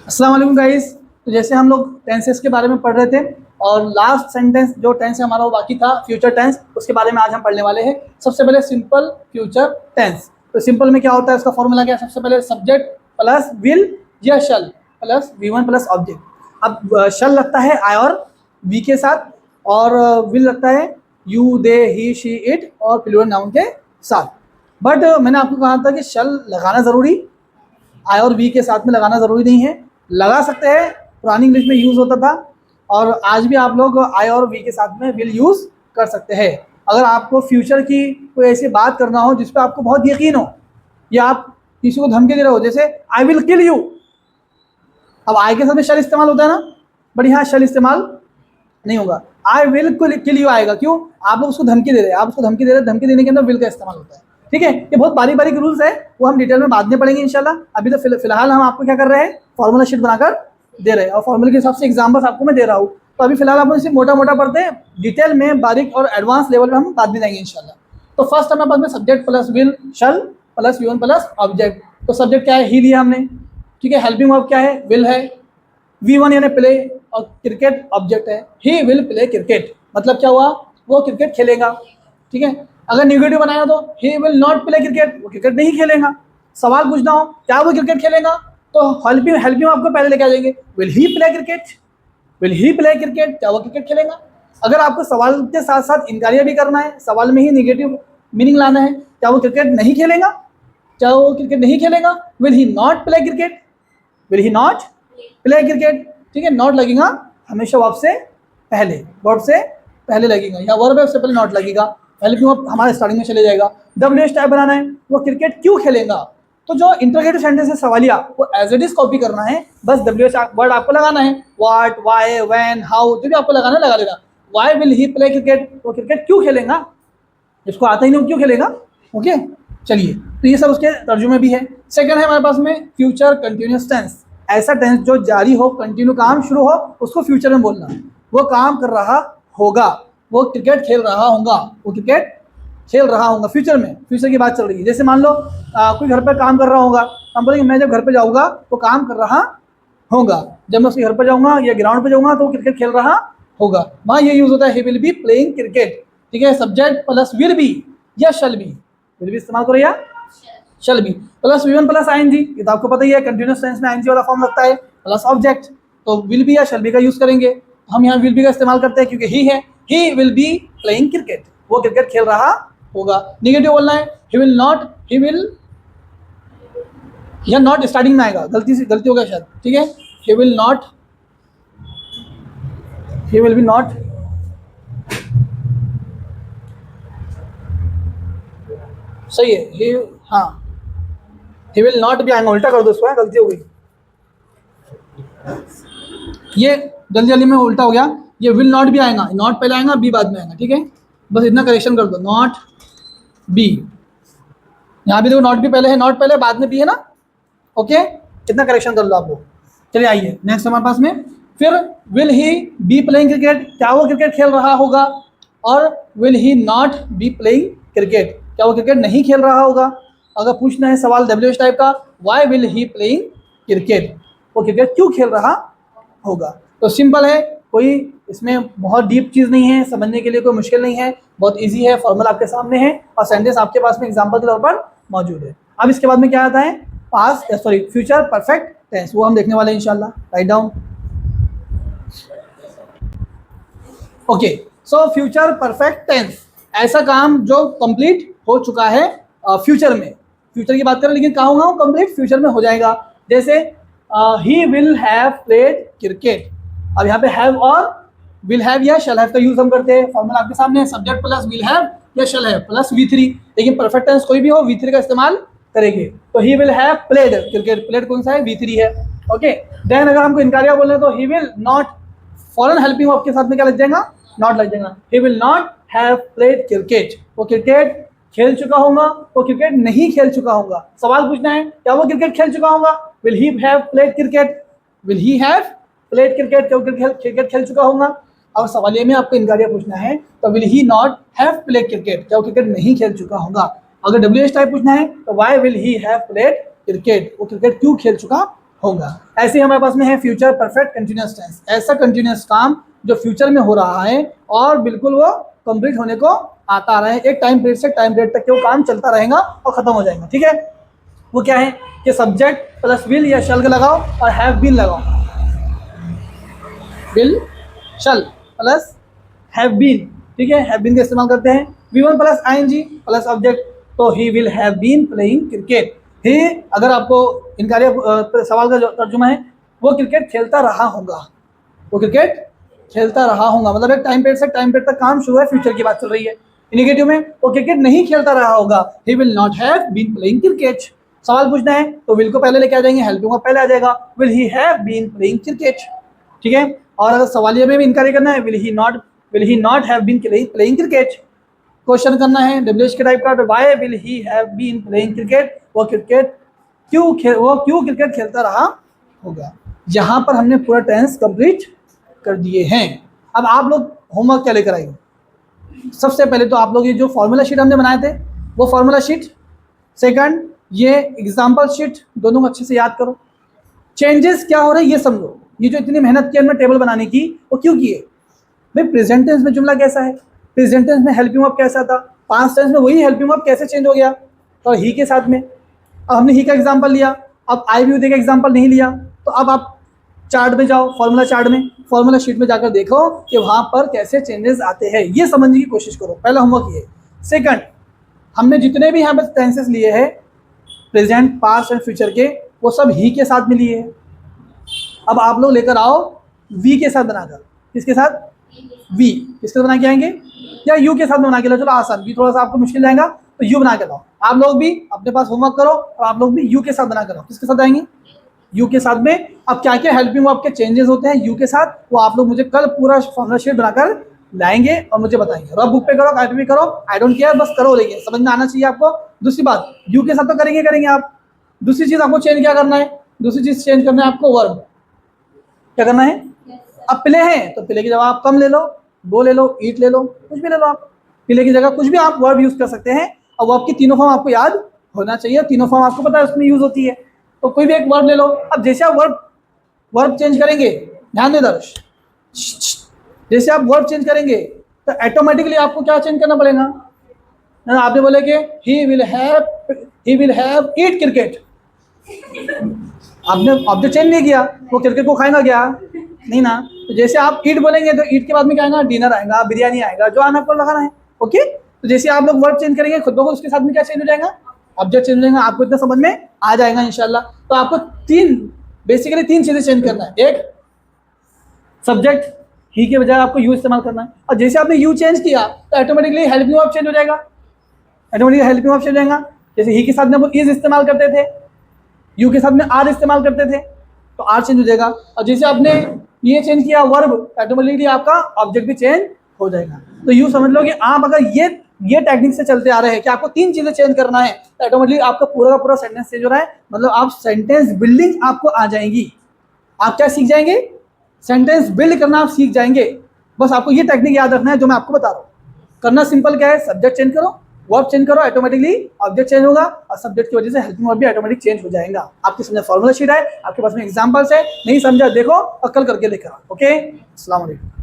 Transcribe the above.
अस्सलाम वालेकुम गाइस। तो जैसे हम लोग टेंसेस के बारे में पढ़ रहे थे और लास्ट सेंटेंस जो टेंस है हमारा वो बाकी था फ्यूचर टेंस, उसके बारे में आज हम पढ़ने वाले हैं। सबसे पहले सिंपल फ्यूचर टेंस। तो सिंपल में क्या होता है, उसका फॉर्मूला क्या है? सबसे पहले सब्जेक्ट प्लस विल या शल प्लस V1 प्लस ऑब्जेक्ट। अब शल लगता है आई और वी के साथ, और विल लगता है you they he she it और प्लूरल नाउन के साथ। बट मैंने आपको कहा था कि शल लगाना ज़रूरी, आई और वी के साथ में लगाना ज़रूरी नहीं है। लगा सकते हैं, पुरानी इंग्लिश में यूज़ होता था और आज भी आप लोग आई और वी के साथ में विल यूज़ कर सकते हैं। अगर आपको फ्यूचर की कोई ऐसी बात करना हो जिस पर आपको बहुत यकीन हो, या आप किसी को धमकी दे रहे हो, जैसे आई विल किल यू। अब आई के साथ में शल इस्तेमाल होता है ना, बट यहाँ शल इस्तेमाल नहीं होगा। आई विल किल यू आएगा। क्यों? आप लोग उसको धमकी दे रहे हैं, आप उसको धमकी दे रहे हैं, धमकी देने के अंदर विल का इस्तेमाल होता है। ठीक है, ये बहुत बारीक बारीक रूल्स है, वो हम डिटेल में बाद में पढ़ेंगे इंशाल्लाह। अभी तो फिलहाल हम आपको क्या कर रहे हैं, फॉर्मूला शीट बनाकर दे रहे हैं और फॉर्मूले के हिसाब से एग्जाम्पल्स आपको मैं दे रहा हूँ। तो अभी फिलहाल आप सिर्फ मोटा मोटा पढ़ते हैं, डिटेल में बारीक और एडवांस लेवल में हम बाद में जाएंगे इंशाल्लाह। तो फर्स्ट हमारे पास में subject plus will shall plus V1 plus object. तो सब्जेक्ट क्या है? ही लिया हमने। ठीक है, हेल्पिंग वर्ब क्या है? विल है। V1 यानी प्ले, और क्रिकेट ऑब्जेक्ट है। ही विल प्ले क्रिकेट, मतलब क्या हुआ? वो क्रिकेट खेलेगा। ठीक है, अगर निगेटिव बनाया तो he will not play cricket, वो क्रिकेट नहीं खेलेगा। सवाल पूछना हो क्या वो क्रिकेट खेलेगा, तो हेल्पिंग आपको पहले लेके आ जाएंगे, will he play cricket, will he play cricket, क्या वो क्रिकेट खेलेगा। अगर आपको सवाल के साथ साथ इनकारिया भी करना है, सवाल में ही निगेटिव मीनिंग लाना है, क्या वो क्रिकेट नहीं खेलेगा, क्या वो क्रिकेट नहीं खेलेगा, will he not play cricket, will he not play cricket. ठीक है, नॉट लगेगा हमेशा वर्ब से पहले, वर्ब से पहले लगेगा, या वर्ब है उससे पहले नॉट लगेगा। हेल्पिंग वर्ब हमारे स्टार्टिंग में चले जाएगा। WH टाइप बनाना है, वो क्रिकेट क्यों खेलेगा। तो जो इंटरोगेटिव सेंटेंस है सवालिया, वो एज इट इज कॉपी करना है, बस WH वर्ड आपको लगाना है। व्हाट, व्हाई, व्हेन, हाउ, जो भी आपको लगाना है लगा लेना। Why will he play cricket, वो क्रिकेट क्यों खेलेगा, जिसको आता ही नहीं क्यों खेलेगा। ओके, चलिए, तो ये सब उसके तर्जुमे भी है। सेकंड है हमारे पास में फ्यूचर कंटिन्यूस टेंस। ऐसा टेंस जो जारी हो, कंटिन्यू काम शुरू हो, उसको फ्यूचर में बोलना। वो काम कर रहा होगा, वो क्रिकेट खेल रहा होगा, वो क्रिकेट खेल रहा होगा फ्यूचर में, फ्यूचर की बात चल रही है। जैसे मान लो कोई घर पर काम कर रहा होगा, हम बोलेंगे मैं जब घर पर जाऊँगा वो काम कर रहा होगा। जब मैं उसके घर पर जाऊँगा या ग्राउंड पर जाऊँगा तो वो क्रिकेट खेल रहा होगा। वहाँ ये यूज़ होता है he will be playing cricket. ठीक है, सब्जेक्ट प्लस विल बी या शल बी, विल बी इस्तेमाल करो या शल B, plus V1 plus ING। ये तो आपको पता ही है, कंटिन्यूस टेंस में ING वाला फॉर्म लगता है, प्लस ऑब्जेक्ट। तो विल बी या शल बी का यूज़ करेंगे। हम यहाँ विल बी का इस्तेमाल करते हैं क्योंकि ही है, he will be playing cricket, वो क्रिकेट खेल रहा होगा। निगेटिव बोलना है, ही विल नॉट, ही विल, या नॉट स्टार्टिंग में आएगा, गलती हो गया शायद। ठीक है, ही will not, he will be not, सही है, ही, हाँ, ही विल नॉट भी आएगा, उल्टा कर दो इसको, गलती हो गई, ये जल्दी जल्दी में उल्टा हो गया। ये विल नॉट भी आएगा, नॉट पहले आएगा, बी बाद में आएगा। ठीक है, बस इतना करेक्शन कर दो, नॉट बी। यहाँ भी देखो नॉट भी पहले है, नॉट पहले बाद में बी है ना। ओके, इतना करेक्शन कर लो आप लोग। चलिए आइए नेक्स्ट हमारे पास में, फिर will he be playing cricket, क्या वो क्रिकेट खेल रहा होगा, और will he not be playing cricket, क्या वो क्रिकेट नहीं खेल रहा होगा। अगर पूछना है सवाल WH टाइप का, why will he playing cricket, वो क्रिकेट क्यों खेल रहा होगा। तो सिंपल है, कोई इसमें बहुत डीप चीज़ नहीं है, समझने के लिए कोई मुश्किल नहीं है, बहुत इजी है। फॉर्मूला आपके सामने है और सेंटेंस आपके पास में एग्जांपल के तौर पर मौजूद है। अब इसके बाद में क्या आता है, past sorry future perfect tense, वो हम देखने वाले हैं इंशाल्लाह। Write down. Okay, so future perfect tense, ऐसा काम जो कंप्लीट हो चुका है फ्यूचर में। फ्यूचर की बात करें, लेकिन कहाँ होगा वो कंप्लीट, फ्यूचर में हो जाएगा। जैसे ही विल हैव प्लेड क्रिकेट। अब यहाँ पे हैव और विल हैव या शैल हैव का यूज हम करते हैं। फॉर्मूला आपके सामने है, सब्जेक्ट प्लस विल हैव या शैल हैव प्लस V3। लेकिन परफेक्ट टेंस कोई भी हो V3 का इस्तेमाल करेंगे। तो he will have played cricket, played कौन सा है, V3 है। ओके, देन अगर हमको इनकारिया बोलना है तो he will not, foreign helping verb के साथ में क्या लग जाएगा, नॉट लग जाएगा। ही will not have played cricket, वो क्रिकेट खेल चुका होगा, वो क्रिकेट नहीं खेल चुका होगा। सवाल पूछना है, क्या वो क्रिकेट खेल चुका होगा, will he have played cricket, will he have played cricket, क्या वो क्रिकेट खेल चुका होगा। और सवालिये में आपको इनकारिया पूछना है तो will he not have played cricket, क्या वो क्रिकेट नहीं खेल चुका होगा। अगर WH टाइप पूछना है तो why will he have played cricket, वो क्रिकेट क्यों खेल चुका होगा। ऐसे ही हमारे पास में है फ्यूचर परफेक्ट कंटिन्यूअस टेंस, ऐसा कंटिन्यूअस काम जो फ्यूचर में हो रहा है और बिल्कुल वो कंप्लीट होने को आता रहे, एक टाइम पीरियड से टाइम पीरियड तक के वो काम चलता रहेगा और खत्म हो जाएगा। ठीक है, वो क्या है कि सब्जेक्ट प्लस विल या शल लगाओ और हैव बीन लगाओ, will shall plus have been. ठीक है, हैव बीन का इस्तेमाल करते हैं। V1 plus ING plus object, तो he will have been playing cricket. He, अगर आपको इनकारी सवाल का जो तर्जुमा है वो क्रिकेट खेलता रहा होगा, वो क्रिकेट खेलता रहा होगा, मतलब एक टाइम पीरियड से टाइम पीरियड तक काम शुरू है, फ्यूचर की बात चल रही है। नेगेटिव में वो क्रिकेट नहीं खेलता रहा होगा, he will not have been playing cricket. सवाल पूछना है तो विल को पहले लेके आ जाएंगे, हेल्पिंग वर्ब पहले आ जाएगा, will he have been playing cricket. ठीक है, और अगर सवालिया में भी इनकारी करना है, will he not have been playing cricket. Question करना है डब्ल्यूएच के टाइप का, तो why will he have been playing cricket, वो क्यों क्रिकेट खेलता रहा होगा। यहाँ पर हमने पूरा टेंस कंप्लीट कर दिए हैं। अब आप लोग होमवर्क क्या लेकर आएंगे? सबसे पहले तो आप लोग ये जो फॉर्मूला शीट हमने बनाए थे वो फॉर्मूला शीट, सेकंड ये एग्जाम्पल शीट, दोनों को अच्छे से याद करो। चेंजेस क्या हो रहे हैं ये समझो, ये जो इतनी मेहनत की हमने टेबल बनाने की वो क्यों किए भाई? प्रेजेंट टेंस में जुमला कैसा है, प्रेजेंट टेंस में हेल्पिंग वर्ब कैसा था, पास्ट टेंस में वही हेल्पिंग वर्ब कैसे चेंज हो गया और ही के साथ में। अब हमने ही का एग्जांपल लिया, अब आई भी का एग्जांपल नहीं लिया, तो अब आप चार्ट में जाओ, फॉर्मूला चार्ट में, फॉर्मूला शीट में जाकर देखो कि वहाँ पर कैसे चेंजेस आते हैं, ये समझने की कोशिश करो। पहला होमवर्क ये। सेकंड, हमने जितने भी यहाँ पर टेंसेस लिए हैं प्रेजेंट पास्ट एंड फ्यूचर के, वो सब ही के साथ में लिए हैं। अब आप लोग लेकर आओ वी के साथ बनाकर, किसके साथ? वी किसके साथ बना के आएंगे, या यू के साथ बना के लो, चलो आसान, वी थोड़ा सा आपको मुश्किल जाएगा तो यू बना के लाओ। आप लोग भी अपने पास होमवर्क करो और आप लोग भी यू के साथ बना कर लो। किसके साथ आएंगे? यू के साथ में। अब क्या क्या हेल्पिंग वर्ब के चेंजेस होते हैं यू के साथ, वो आप लोग मुझे कल पूरा फॉर्मूला शीट बनाकर लाएंगे और मुझे बताएंगे। रब बुक पे करो, कॉपी पे करो, आई डोंट केयर, बस करो, लेकिन समझ में आना चाहिए आपको। दूसरी बात, यू के साथ तो करेंगे आप। दूसरी चीज आपको चेंज क्या करना है? दूसरी चीज चेंज करना है आपको वर्ब। क्या करना है? अब प्ले है तो प्ले की जगह आप कम ले लो, गो ले लो, ईट ले लो, कुछ भी ले लो आप, प्ले की जगह कुछ भी आप वर्ब यूज कर सकते हैं। और वर्ब की तीनों फॉर्म आपको याद होना चाहिए, तीनों फॉर्म आपको पता है उसमें यूज होती है, तो कोई भी एक वर्ब ले लो। अब जैसे आप वर्ब चेंज करेंगे, ध्यान दे दर्श, जैसे आप वर्ब चेंज करेंगे तो ऑटोमेटिकली आपको क्या चेंज करना पड़ेगा? आपने बोले कि ही विल हैव ईट क्रिकेट, आपने ऑब्जेक्ट चेंज नहीं किया, वो क्रिकेट को खाएगा क्या? नहीं ना। तो जैसे आप ईट बोलेंगे तो ईट के बाद में क्या आएगा? डिनर आएगा, बिरयानी आएगा, जो आना आपको लगाना है। ओके, तो जैसे आप लोग वर्ब चेंज करेंगे खुद ब खुद उसके साथ में क्या चेंज हो जाएगा? ऑब्जेक्ट चेंज हो जाएगा। आपको इतना समझ में आ जाएगा इंशाल्लाह। तो आपको बेसिकली तीन चीजें चेंज करना है। एक, सब्जेक्ट ही के बजाय आपको यू इस्तेमाल करना है, और जैसे आपने यू चेंज किया तो ऑटोमेटिकली हेल्पिंग वर्ब चेंज हो जाएगा, ऑटोमेटिकली हेल्पिंग वर्ब चेंज हो जाएगा। जैसे ही के साथ में वो इज इस्तेमाल करते थे, यू के साथ में आर इस्तेमाल करते थे, तो आर चेंज हो जाएगा। और जैसे आपने ये चेंज किया वर्ब, ऑटोमेटिकली आपका ऑब्जेक्ट भी चेंज हो जाएगा। तो यूँ समझ लो कि आप अगर ये टेक्निक से चलते आ रहे हैं कि आपको तीन चीजें चेंज करना है, तो ऑटोमेटिकली आपका पूरा का पूरा सेंटेंस चेंज हो रहा है, मतलब आप सेंटेंस बिल्डिंग आपको आ जाएंगी। आप क्या सीख जाएंगे? सेंटेंस बिल्ड करना आप सीख जाएंगे। बस आपको ये टेक्निक याद रखना है जो मैं आपको बता रहा हूँ। करना सिंपल क्या है, सब्जेक्ट चेंज करो, वर्ब चेंज करो, ऑटोमेटिकली ऑब्जेक्ट चेंज होगा, और सब्जेक्ट की वजह से हेल्पिंग वर्ब भी ऑटोमेटिक चेंज हो जाएगा। आपके समझ फॉर्मूला शीट है, आपके पास में एग्जांपल्स है, नहीं समझा देखो और कल करके लेकर आओ। ओके, अस्सलाम वालेकुम।